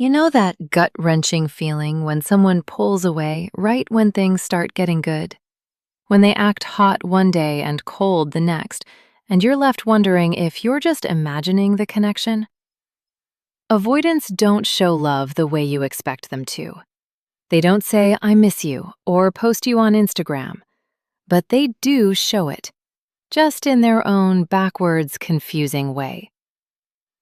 You know that gut-wrenching feeling when someone pulls away right when things start getting good? When they act hot one day and cold the next, and you're left wondering if you're just imagining the connection? Avoidants don't show love the way you expect them to. They don't say, "I miss you," or post you on Instagram. But they do show it, just in their own backwards, confusing way.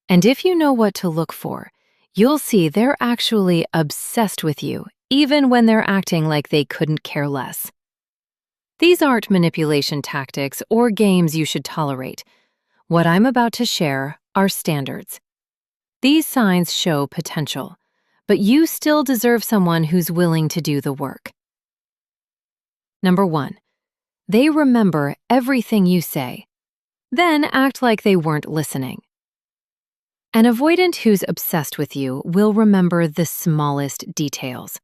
And if you know what to look for, you'll see they're actually obsessed with you, even when they're acting like they couldn't care less. These aren't manipulation tactics or games you should tolerate. What I'm about to share are standards. These signs show potential, but you still deserve someone who's willing to do the work. Number 1, they remember everything you say, then act like they weren't listening. An avoidant who's obsessed with you will remember the smallest details.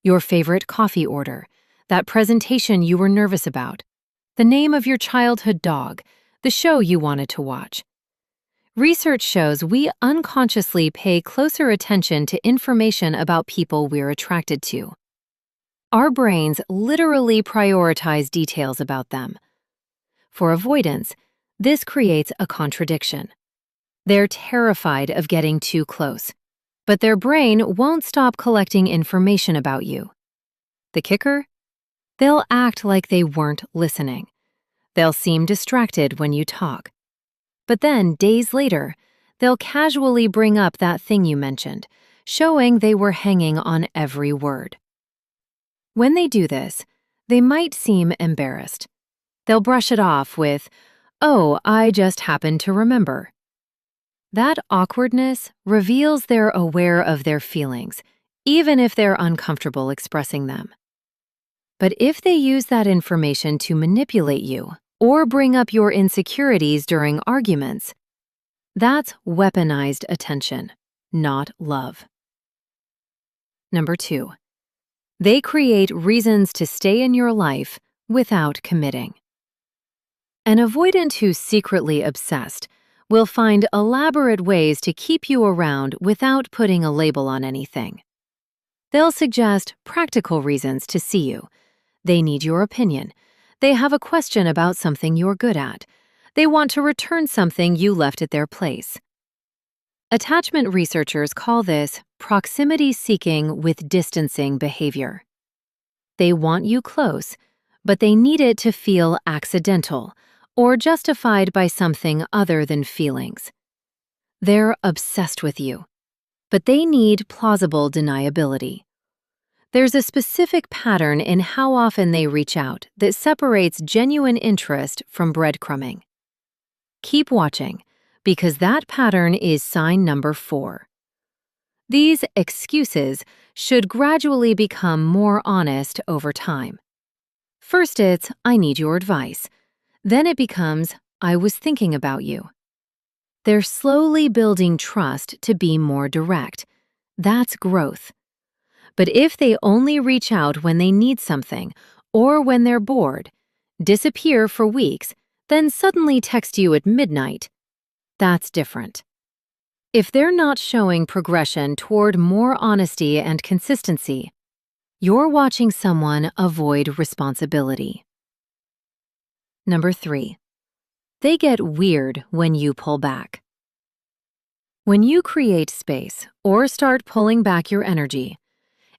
Your favorite coffee order, that presentation you were nervous about, the name of your childhood dog, the show you wanted to watch. Research shows we unconsciously pay closer attention to information about people we're attracted to. Our brains literally prioritize details about them. For avoidants, this creates a contradiction. They're terrified of getting too close, but their brain won't stop collecting information about you. The kicker? They'll act like they weren't listening. They'll seem distracted when you talk. But then, days later, they'll casually bring up that thing you mentioned, showing they were hanging on every word. When they do this, they might seem embarrassed. They'll brush it off with, "Oh, I just happened to remember." That awkwardness reveals they're aware of their feelings, even if they're uncomfortable expressing them. But if they use that information to manipulate you or bring up your insecurities during arguments, that's weaponized attention, not love. Number 2, they create reasons to stay in your life without committing. An avoidant who's secretly obsessed will find elaborate ways to keep you around without putting a label on anything. They'll suggest practical reasons to see you. They need your opinion. They have a question about something you're good at. They want to return something you left at their place. Attachment researchers call this proximity-seeking with distancing behavior. They want you close, but they need it to feel accidental or justified by something other than feelings. They're obsessed with you, but they need plausible deniability. There's a specific pattern in how often they reach out that separates genuine interest from breadcrumbing. Keep watching, because that pattern is sign number 4. These excuses should gradually become more honest over time. First it's, "I need your advice." Then it becomes, "I was thinking about you." They're slowly building trust to be more direct. That's growth. But if they only reach out when they need something or when they're bored, disappear for weeks, then suddenly text you at midnight, that's different. If they're not showing progression toward more honesty and consistency, you're watching someone avoid responsibility. Number 3, they get weird when you pull back. When you create space or start pulling back your energy,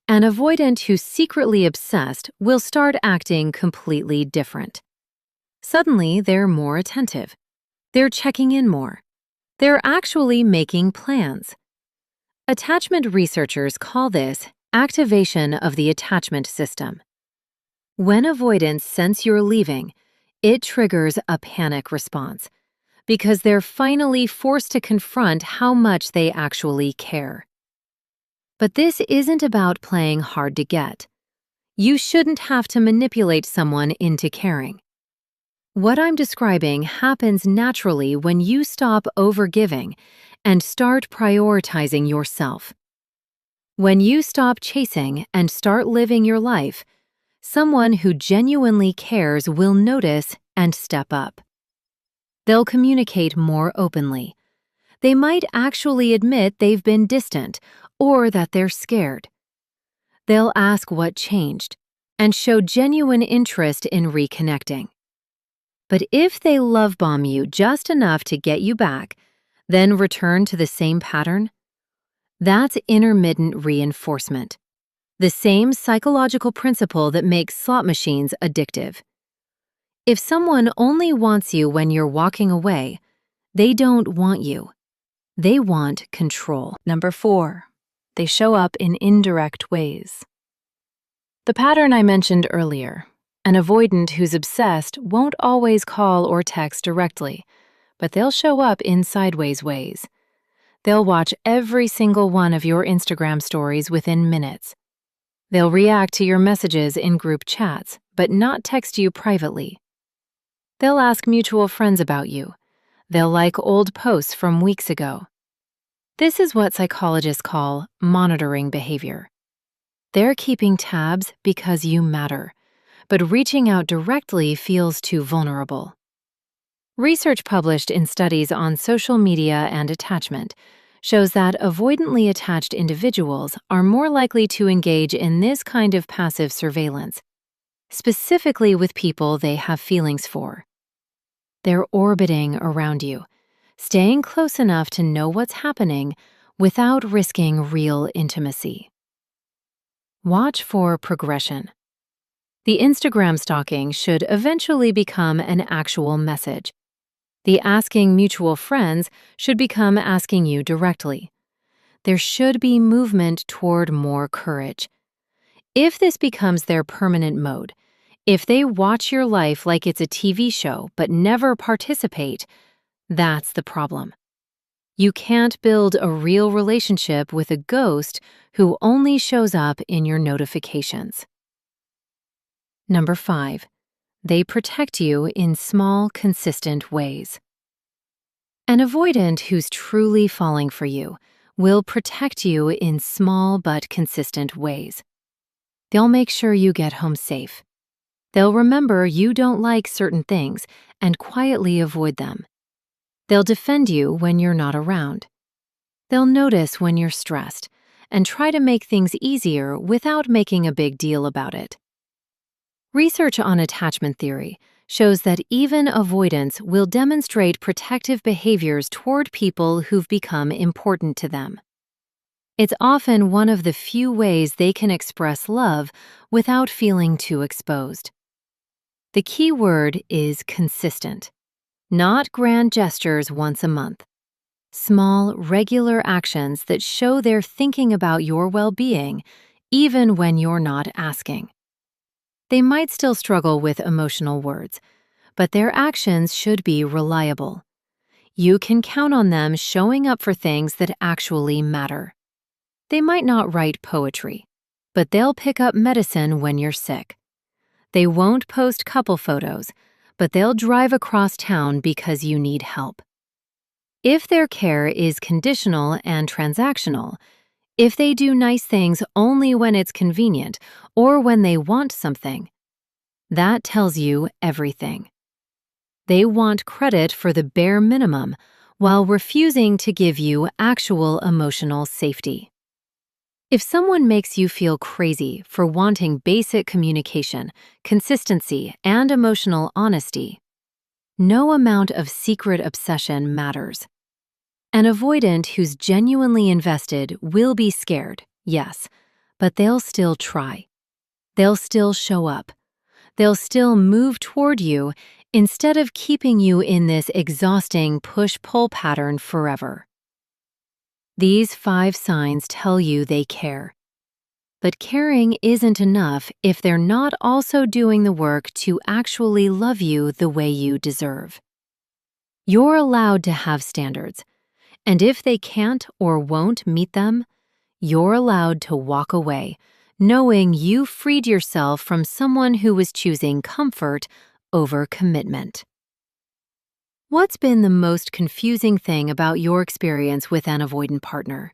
an avoidant who's secretly obsessed will start acting completely different. Suddenly, they're more attentive. They're checking in more. They're actually making plans. Attachment researchers call this activation of the attachment system. When avoidants sense you're leaving, it triggers a panic response because they're finally forced to confront how much they actually care. But this isn't about playing hard to get. You shouldn't have to manipulate someone into caring. What I'm describing happens naturally when you stop overgiving and start prioritizing yourself. When you stop chasing and start living your life, someone who genuinely cares will notice and step up. They'll communicate more openly. They might actually admit they've been distant or that they're scared. They'll ask what changed and show genuine interest in reconnecting. But if they love bomb you just enough to get you back, then return to the same pattern, that's intermittent reinforcement, the same psychological principle that makes slot machines addictive. If someone only wants you when you're walking away, they don't want you. They want control. Number 4, they show up in indirect ways. The pattern I mentioned earlier, an avoidant who's obsessed won't always call or text directly, but they'll show up in sideways ways. They'll watch every single one of your Instagram stories within minutes. They'll react to your messages in group chats, but not text you privately. They'll ask mutual friends about you. They'll like old posts from weeks ago. This is what psychologists call monitoring behavior. They're keeping tabs because you matter, but reaching out directly feels too vulnerable. Research published in studies on social media and attachment shows that avoidantly attached individuals are more likely to engage in this kind of passive surveillance, specifically with people they have feelings for. They're orbiting around you, staying close enough to know what's happening without risking real intimacy. Watch for progression. The Instagram stalking should eventually become an actual message. The asking mutual friends should become asking you directly. There should be movement toward more courage. If this becomes their permanent mode, if they watch your life like it's a TV show but never participate, that's the problem. You can't build a real relationship with a ghost who only shows up in your notifications. Number 5, they protect you in small, consistent ways. An avoidant who's truly falling for you will protect you in small but consistent ways. They'll make sure you get home safe. They'll remember you don't like certain things and quietly avoid them. They'll defend you when you're not around. They'll notice when you're stressed and try to make things easier without making a big deal about it. Research on attachment theory shows that even avoidants will demonstrate protective behaviors toward people who've become important to them. It's often one of the few ways they can express love without feeling too exposed. The key word is consistent, not grand gestures once a month. Small, regular actions that show they're thinking about your well-being, even when you're not asking. They might still struggle with emotional words, but their actions should be reliable. You can count on them showing up for things that actually matter. They might not write poetry, but they'll pick up medicine when you're sick. They won't post couple photos, but they'll drive across town because you need help. If their care is conditional and transactional, if they do nice things only when it's convenient or when they want something, that tells you everything. They want credit for the bare minimum while refusing to give you actual emotional safety. If someone makes you feel crazy for wanting basic communication, consistency, and emotional honesty, no amount of secret obsession matters. An avoidant who's genuinely invested will be scared, yes, but they'll still try. They'll still show up. They'll still move toward you instead of keeping you in this exhausting push-pull pattern forever. These 5 signs tell you they care. But caring isn't enough if they're not also doing the work to actually love you the way you deserve. You're allowed to have standards, and if they can't or won't meet them, you're allowed to walk away, knowing you freed yourself from someone who was choosing comfort over commitment. What's been the most confusing thing about your experience with an avoidant partner?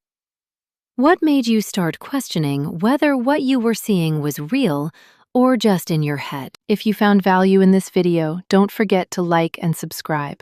What made you start questioning whether what you were seeing was real or just in your head? If you found value in this video, don't forget to like and subscribe.